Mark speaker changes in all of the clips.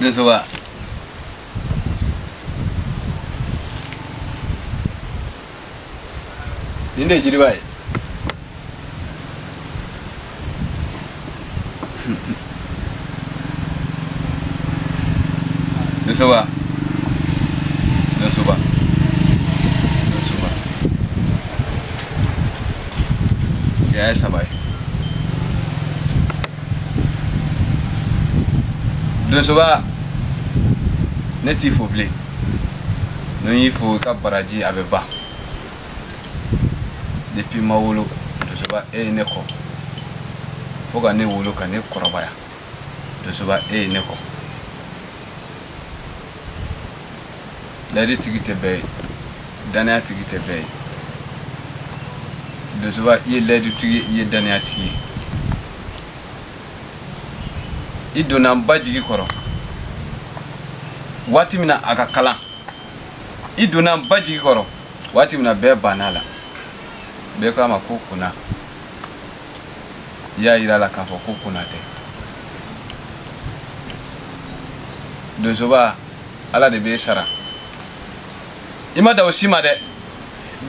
Speaker 1: Desoba. Ninde jiri bai. Desoba. Desoba. Desoba. Ya sabai. Desoba. Ne t'i fo bilen non y'i fo ka baraji a bɛ ban depuis ma wolo Dosoba e ye ne kɔ fo ka ne wolo ka ne kɔrɔbaya Dosoba e ye ne kɔ ladi tigi tɛ bɛɛ ye danaya tigi tɛ bɛɛ ye Dosoba i ye ladi tigi i ye danaya tigi ye i donna n ba jigi kɔrɔ waati mina a ka kalan i donna n ba jigi kɔrɔ waati mina bɛɛ banna la bɛɛ k'a ma ko kunna i y'a yira la k'a fɔ ko kunna tɛ Dosoba Ala de b'e sara i ma da o si ma dɛ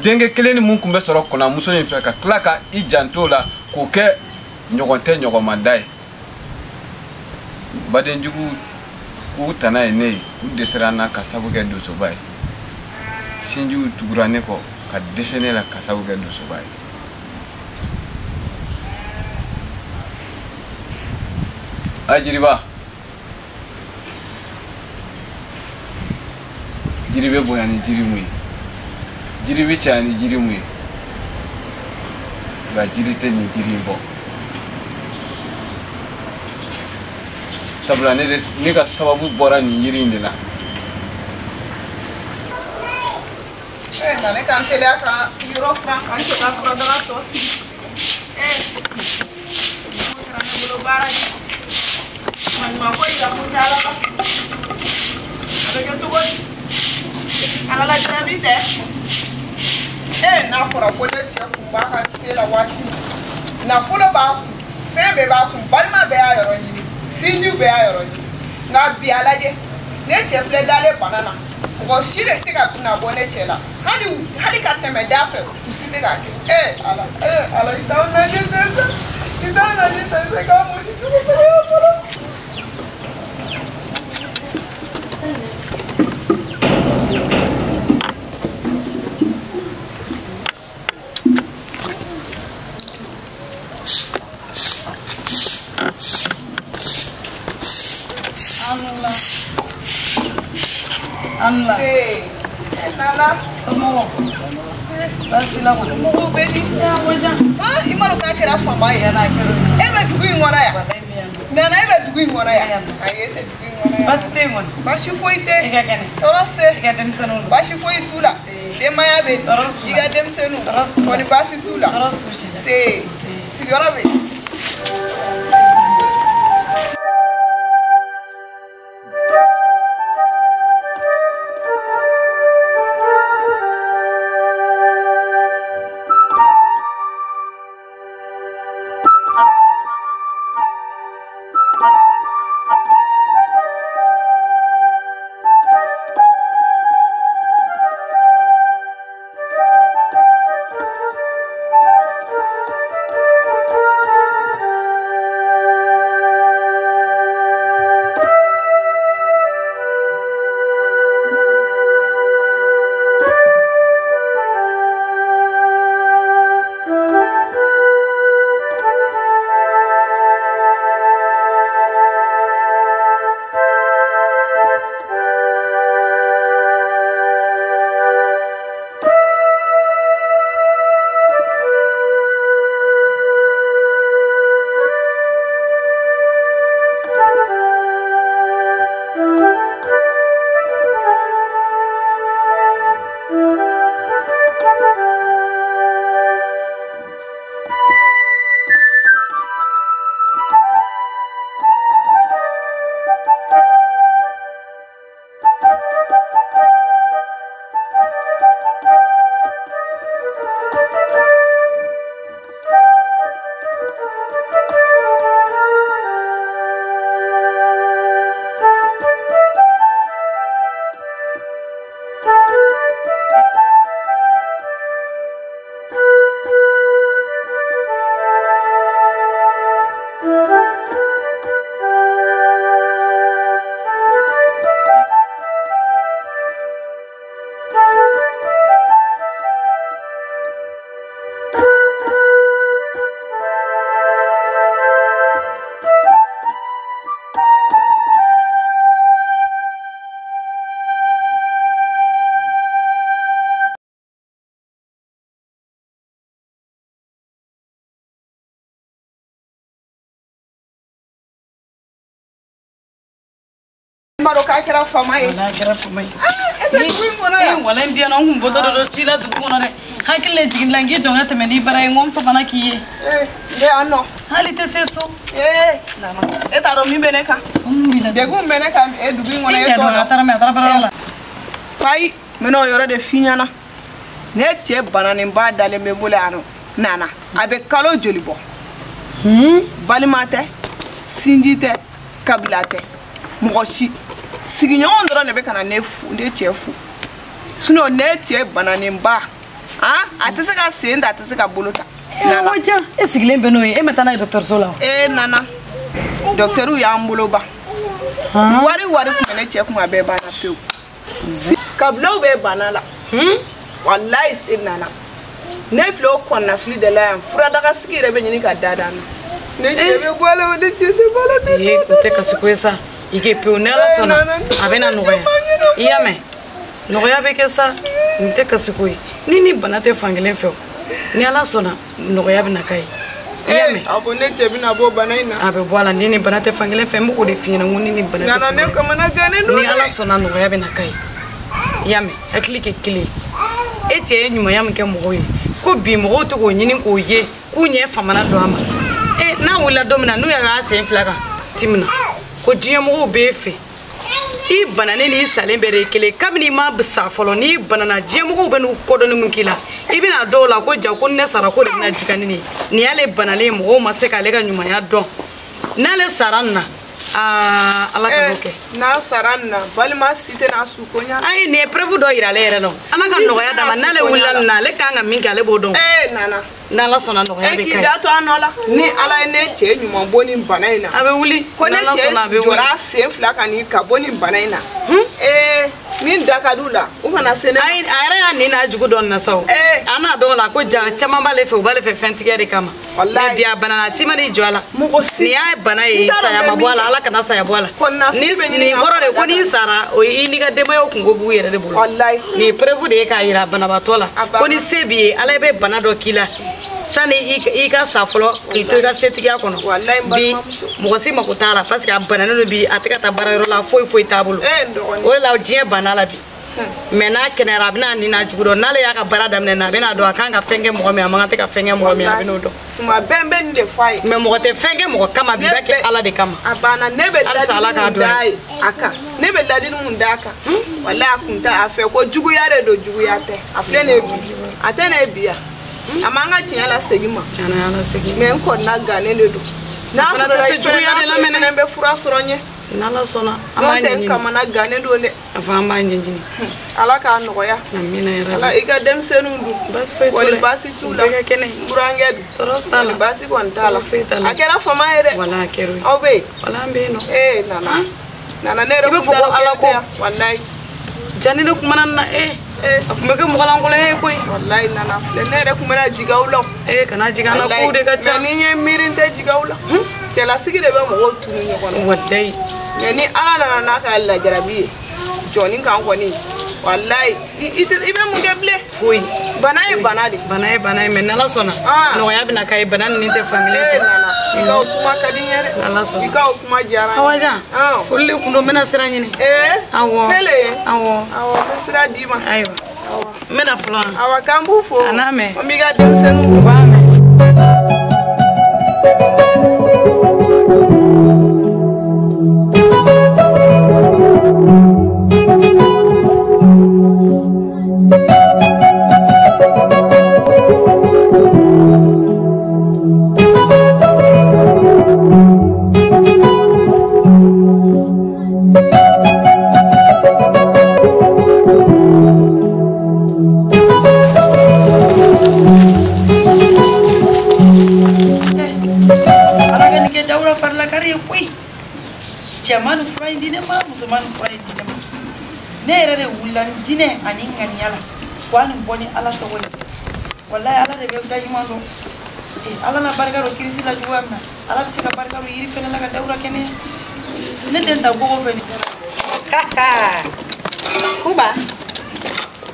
Speaker 1: denkɛ kelen ni mun tun bɛ sɔrɔ kunna muso in fɛ ka tila ka i janto la k'o kɛ ɲɔgɔn tɛ ɲɔgɔnmada ye badenjugu k'u tana ye ne ye u dɛsɛra n na ka sabu kɛ Dosoba ye sinjiw tugura ne kɔ ka dɛsɛ ne la ka sabu kɛ Dosoba ye a jiriba jiri bɛ bonya ni jiri mun ye jiri bɛ caya ni jiri mun ye nka jiri tɛ nin jiri in bɔ sabula ne ka sababu bɔra nin yiri in de la
Speaker 2: na ne kan teliya ka yɔrɔ furan kan cɛ ka furadaga tɔ sigi o kɛra ne bolo baara ye maɲumanko yira kun tɛ Ala la a bɛ kɛ cogo di Ala la jaabi tɛ n'a fɔra ko ne cɛ kun b'a ka se la waati min nafolo b'a kun fɛn bɛɛ b'a kun balima bɛɛ y'a yɔrɔ ɲini sinjiw bɛɛ y'a yɔrɔ ɲini nka bi a lajɛ ne cɛ filɛ dalen bana na mɔgɔ si de tɛ ka kunna bɔ ne cɛ la hali ka tɛmɛ da fɛ u si tɛ k'a kɛ Ala i t'anw lajɛ tɛ k'a mɔ ni cogo sɔrɔ yan fɔlɔ
Speaker 3: Allah.
Speaker 2: Nana.
Speaker 3: Semua. Basilah mana?
Speaker 2: Mau beli?
Speaker 3: Ya wajah.
Speaker 2: Ah, imaru k'a kɛra fama ye.
Speaker 3: N'a kɛra.
Speaker 2: E bɛ dugu in kɔnɔ yan. Nana e bɛ dugu in kɔnɔ yan. Ayi e tɛ dugu in kɔnɔ yan.
Speaker 3: Basi tɛ yen kɔni.
Speaker 2: Basi foyi tɛ.
Speaker 3: I ka kɛnɛ.
Speaker 2: Tɔɔrɔ se.
Speaker 3: I ka denmisɛnninw don.
Speaker 2: Basi foyi t'u la. Denbaya bɛ yen.
Speaker 3: Tɔɔrɔ t'u la.
Speaker 2: I ka denmisɛnninw.
Speaker 3: Tɔɔrɔ t'u la.
Speaker 2: Kɔni baasi t'u la.
Speaker 3: Tɔɔrɔ t'u si la.
Speaker 2: Se. Sigiyɔrɔ bɛ yen. Maro ka kira fama ye.
Speaker 3: Wala kira fama ye.
Speaker 2: Ete dugu mona ya.
Speaker 3: Wala mbiya no ngum bodo do tila dugu mona re. Hakile jigin langi jonga teme ni bara ngom fa bana kiye.
Speaker 2: De ano.
Speaker 3: Hali te seso.
Speaker 2: Nana. Eta ro mi beneka. Degu beneka dugu mona
Speaker 3: e to. Atara me atara bara la.
Speaker 2: Pai meno yoro de finyana. Ne che banane ba dale me bole ano. Nana. Abe kalo joli bo. Balimate. Sinjite. Kabilate. Mogosi. Sigiɲɔgɔn dɔrɔn de bɛ kana ne cɛ fu sinon ne cɛ bananen ba a tɛ se ka sen ta a tɛ se ka bolo ta
Speaker 3: nana e sigilen bɛ n'o ye e ma taa n'a ye dɔgɔtɔrɔso la
Speaker 2: nana dɔgɔtɛriw y'an bolo ba wari kun bɛ ne cɛ kun a bɛɛ banna pewu kabilaw bɛ bana la wallahi nana ne filɛ o kɔnɔnafili de la yan furadaga sigi yɛrɛ bɛ ɲini ka da na ne cɛ bɛ bɔ a la ne cɛ tɛ bɔ a la
Speaker 3: o tɛ kasi ko ye sa ike pe ne ala sɔnna a bɛ na nɔgɔya i y'a mɛn nɔgɔya bɛ kɛ sa nin tɛ kasi ko ye ni bana tɛ fankelen fɛ ni ala sɔnna nɔgɔya bɛ na k'a ye i y'a mɛn
Speaker 2: a ko ne cɛ bɛna bɔ bana in na
Speaker 3: a bɛ bɔ a la ni bana tɛ fankelen fɛ n b'o de f'i ɲɛna ko ni bana tɛ fankelen
Speaker 2: ne kamana gannen don
Speaker 3: ni ala sɔnna nɔgɔya bɛ na k'a ye i y'a mɛn hakili kɛ kelen e cɛ ye ɲumanya min kɛ mɔgɔw ye ko bi mɔgɔw tɛ k'o ɲini k'o ye k'u ɲɛ famana don a ma n'a wulila don min na n'u y'a sen fila kan timina ko diɲɛmɔgɔw b'e fɛ i bananen n'i salen bɛɛ de ye kelen kabini i ma sa fɔlɔ n'i banana diɲɛmɔgɔw bɛ n'u kɔdɔnni min k'i la i bɛna dɔw la ko ja ko ne sara ko de bɛna jiga ni nin ye nin y'ale banalen ye mɔgɔw ma se k'ale ka ɲumanya dɔn n'ale sara nin na ala ka n'o kɛ
Speaker 2: n'a sara nin na balima si tɛ n'a su ko ɲa
Speaker 3: ayi nin ye preuve dɔ yira ale yɛrɛ la ala ka nɔgɔya d'a ma n'ale wulila nin na ale kan ka min kɛ ale b'o dɔn
Speaker 2: nana
Speaker 3: n'ala sɔnna nɔgɔya bɛ kɛ
Speaker 2: k'i da to a nɔ la ni ala ye ne cɛ ɲuman bɔ nin bana in na
Speaker 3: a bɛ wuli
Speaker 2: ko ne cɛ jɔra sen fila kan nin ka bɔ nin bana in na min da ka d'u la u kana se ne ma
Speaker 3: a yɛrɛ y'a nin n'a jugu dɔn na sa o a n'a dɔn la ko ja caman b'ale fɛ u b'ale fɛ fɛntigiya de kama mais bi a banana si ma n'i jɔ a la nin y'a bana ye saya ma bɔ a la ala kana saya bɔ a la nin kɔrɔ de ko n'i sara o i n'i ka denbayaw kungo b'u yɛrɛ de bolo nin ye preuve de ye k'a yira banabaatɔ la ko ni se b'i ye ala bɛ bana dɔ k'i la sani i ka sa fɔlɔ k'i to i ka setigiya kɔnɔ bi mɔgɔ si mako t'a la parce que a bananen don bi a tɛ ka taa baarayɔrɔ la foyi t'a bolo o de la diɲɛ banna la bi mais n'a kɛnɛyara a bɛna nin n'a jugu dɔn n'ale y'a ka baara daminɛ na a bɛna dɔn a kan ka fɛn kɛ mɔgɔ min a man kan tɛ ka fɛn kɛ mɔgɔ min a bɛn'o dɔn
Speaker 2: tuma bɛɛ n bɛ nin de f'a ye
Speaker 3: mais mɔgɔ tɛ fɛn kɛ mɔgɔ kama bi bɛ kɛ ala de kama
Speaker 2: a banna ne bɛ ladili mun d'a ye a kan ne bɛ ladili mun d'a kan walahi a kun tɛ a fɛ ko juguya de don juguya tɛ a filɛ nin ye bi a tɛ ne bi yan a man ka tiɲɛ la segin ma mais n kɔnna gannen de don n'a sɔrɔ la i fɛnɛ bɛ fura sɔrɔ n ye
Speaker 3: n'ala sɔnna an
Speaker 2: n'o
Speaker 3: b'a
Speaker 2: tɛ n
Speaker 3: ɲɛɲini
Speaker 2: kamana gannen don dɛ
Speaker 3: a fɔ an b'a ɲɛɲini
Speaker 2: ala k'a nɔgɔya
Speaker 3: amina yɛrɛ
Speaker 2: ala i ka denmisɛnninw dun
Speaker 3: baasi foyi t'u la
Speaker 2: wali baasi t'u la
Speaker 3: bɛɛ ka kɛnɛ
Speaker 2: burankɛ dun
Speaker 3: tɔɔrɔ t'a la
Speaker 2: wali baasi kɔni t'a la
Speaker 3: foyi t'a la
Speaker 2: a kɛra fama ye dɛ
Speaker 3: wala a kɛra
Speaker 2: aw bɛ yen
Speaker 3: wala an bɛ yen nɔ
Speaker 2: nana ne yɛrɛ
Speaker 3: I bɛ fɔ ko ala ko
Speaker 2: walayi
Speaker 3: jani de kumana na a kun bɛ kɛ mɔgɔ lankolon ye koyi
Speaker 2: walayi nana filɛ ne yɛrɛ kun bɛna jigin aw la
Speaker 3: kana jigin an na kow de ka ca
Speaker 2: ni n ye miiri n tɛ jigin aw la cɛlasigi de bɛ mɔgɔw tunu ɲɔgɔn na
Speaker 3: walayi
Speaker 2: mais ni ala nana n'a ka lajarabi ye jɔnni kan kɔni walayi i bɛ mun kɛ bilen
Speaker 3: foyi
Speaker 2: bana ye bana de
Speaker 3: bana ye bana ye mais n'ala sɔnna nɔgɔya bɛna k'a ye bana nin tɛ fankelen fɛ
Speaker 2: i ka o kuma ka di n ye dɛ
Speaker 3: n'ala sɔnna
Speaker 2: i ka o kuma diyara n ye
Speaker 3: awa jan foli de kun don n bɛna sira ɲini awɔ
Speaker 2: awɔ n bɛ sira d'i ma
Speaker 3: ayiwa n bɛna fɔlɔ
Speaker 2: awa k'an b'u fo
Speaker 3: a n'a mɛn
Speaker 2: an b'i ka denmisɛnninw
Speaker 3: b'a mɛn fura in di ne ma musoman fura in di ne ma ne yɛrɛ de wulila ni dinɛ ani ŋaniya la wa nin bɔ ni ala tɔgɔ ye wallahi ala de bɛ da ɲuman dɔn ala na barika dɔ kirisi la cogoya min na ala bɛ se ka barika dɔ yiri fɛnɛ la ka Dawuda kɛnɛya ne tɛ n ta gogo fɛ nin Kumba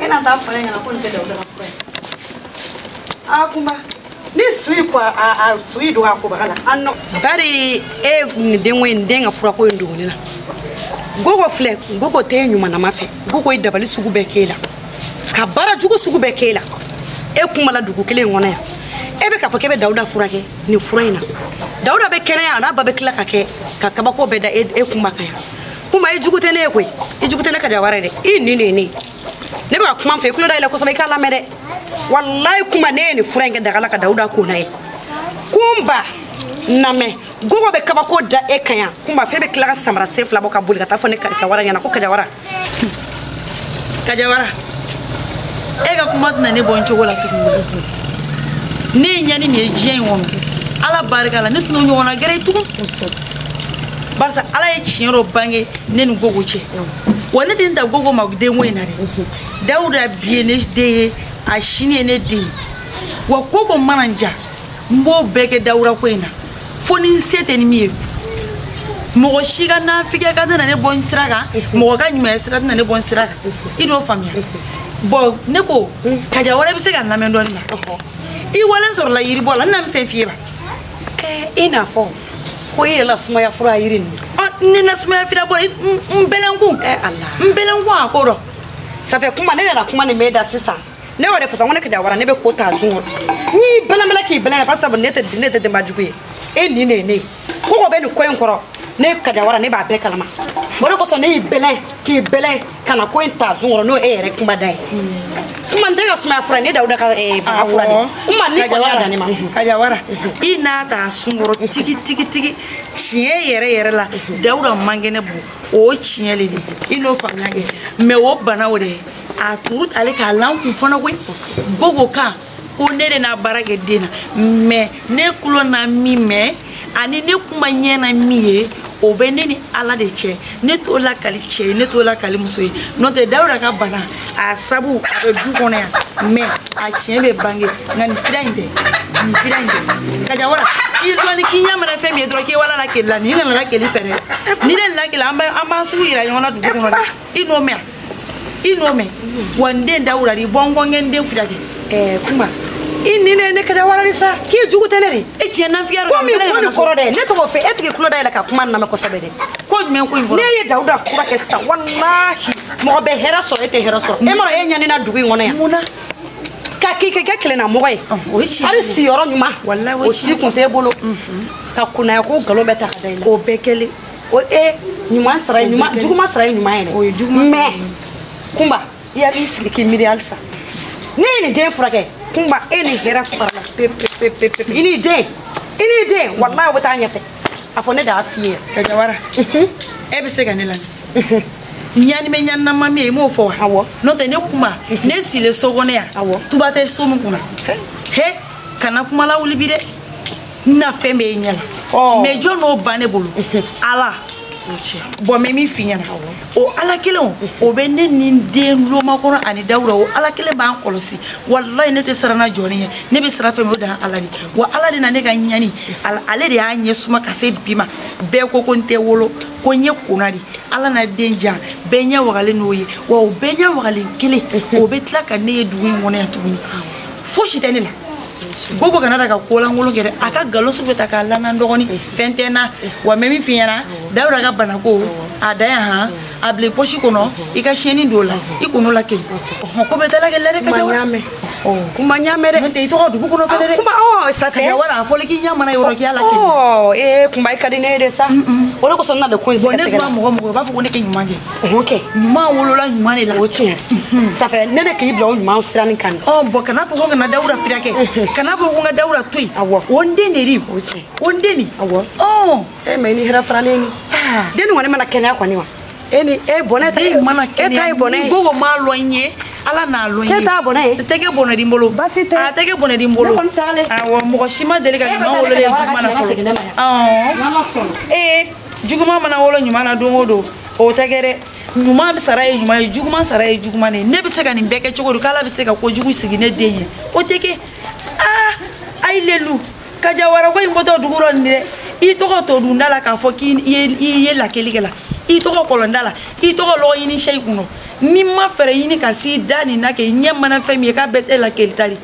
Speaker 3: e na taa fɔ ne ɲɛna ko nin tɛ Dawuda ka fura ye Kumba ni sui ko a sui do ko bagala anno bari e den wen den ga fura ko ndo ni na gogo fle gogo te nyuma na mafe gogo idabali sugu be kela ka bara jugo sugu be kela e kuma la dugu kele ngona ya e be ka fo ke be Dawuda fura ke ni fura ina Dawuda be kere ya na ba be kila ka ke ka kaba ko be da e kuma kaya kuma e jugu te ne ko e jugu te ne ka jaware de e ni ne ba kuma fe kulo da ila ko so be kala mede wallahi kuma ne ni furenge daga la ka Dawuda ko na e kumba name gogo be kaba ko da e kanya kumba fe be kila samara se fla boka buli ka ta fo ne ka wara yana ko ka jawara e ga kuma na ne boncho wala to ne nyani ne jien won ala barika la ne tunu nyona gere tuku barsa ala e chiero bange ne nu gogo che woni tin da gogo ma de wena re Dawuda biene de a shine ne de wa gogo mananja mbo beke Dawuda ko ina foni sete ni mi mo shiga na fike ka na ne bon straka mo ga nyuma straka na ne bon straka ino famia bo ne ko kaja wala bi se ga na me ndo na I walen sor la yiri bola na me fie ba ina fo ko yela suma ya fura yiri ni na suma ya fira bola mbelengu Allah mbelengu akoro ça fait kuma ne na kuma ne me da sisa ne wore fasa wona kaja wara ne be ko ta zun ni belamela ki belana parce que ne te de majuye ni ne ko be ni ko en koro ne kaja wara ne ba be kalama bore ko so ne belen ki belen kana ko en ta zun no ere kuma dai kuma ndega suma fura ne Dawuda ka ba fura ne kuma ni ko ya dani ma kaja wara ina ta sungoro tiki chie yere la Dawuda mangene bu o chiele ni ino famnyage me wo bana wode a turut ale ka lanku fona ko gogo ka o ne de na barage dina me ne kulo na mi me ani ne kuma nyena miye o be ne ni ala de che ne to la kali che ne to la kali muso yi no te Dawuda ka bana a sabu a be du kono ya me a che be bange ngani fidainde kaja wara ilo ni kinya mara fe mi dro ke wala la ke la ni na la ke li fere ni le la ke la amba su ira yona du kono ino me wande Dawuda ri bongo ngende fidake kuma inni ne kaja wara risa ki jugu teneri e ci na fiaro ko mi ko koro de ne to bo fe etike kulo da la ka kuma na me ko sabede ko men ko ngoro ne ye Dawuda fura ke sa wallahi mo be hera so ete hera so e mara e nyani na dugu ngona ya muna ka ki kele na mo ye o ci ari si yoro nyuma wallahi o ci kun te bolo ka kuna ko galo beta ka dai o bekele o nyuma sara nyuma jugu ma sara nyuma ene o jugu me kumba ya isi ki miri alsa ne de fura ke kumba eni hera farla pe ini de wallahi wata nyate afone da afie kaja wara e be se ganela nyani me nyanna mami e mo fo hawo no te ne kuma ne sile sogone ya tuba te so mu kuna he kana kuma la wuli bide na fe me nyala me jono bane bulu ala bo me mi finyana o ala kele o be ne ni den lo makoro ani Dawuda o ala kele ba ankolosi wallahi ne te sarana joni ne be sara fe me da ala ni wa ala de na ne ga nyani ale de anye suma kase bima be ko konte wolo ko nye kunari ala na denja be nya wagale noye wa o be nya wagale kele o be tla ka ne duwi ngona ya tuni fo shitene la gogo kana daga kola ngolo gere aka galo su beta kala na ndogoni fentena wa memi finyana Dawuda ga bana ko adaya ha able poshi kono ika sheni dola ikuno la kele ko beta la gele ka jawa kuma nyame de te to du kono federe kuma sa fe wala fo le ki nyama na yoro ki ala kele kuma ika dine de sa wala ko sonna de ko nse ka tegala mo ba fo ko ne ke nyuma ge nyuma wolo la nyuma ne la o chi sa fe ne de ki blo nyuma strani kan bo kana fo ko na Dawuda fidake kana bo ko Dawuda toy wonde ne ri wonde ni me ni hera frani ni den woni mana kenya kwani wa eni boneta mana kenya boneta gogo ma loanye ala na loanye keta boneta tege bonedi mbolo tege bonedi mbolo mo shima delega ma wolo le mana ko juguma mana wolo ɲuman na don o don o tɛ kɛ dɛ ɲuman bɛ sara ye ɲuman ye juguman sara ye juguman ye ne bɛ se ka nin bɛɛ kɛ cogo di k'ala bɛ se ka kojugu sigi ne den ye o tɛ kɛ ayi lelu ka jawara ko in bɔtɔ dugu dɔ nin dɛ i tɔgɔ to dunda la k'a fɔ k'i ye lakeli kɛ la i tɔgɔ kɔlɔnda la i tɔgɔ lɔgɔ ɲini seyi kun ni ma fɛɛrɛ ɲini ka s'i da nin na kɛ ɲɛ mana fɛn min ye k'a bɛɛ tɛ lakeli ta de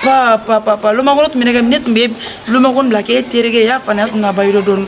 Speaker 3: papa lomakɔrɔ tun bɛ ne tun bɛ lomakɔrɔ bila k'e tereke ye i y'a faamuya tun ka ba yɔrɔ dɔɔni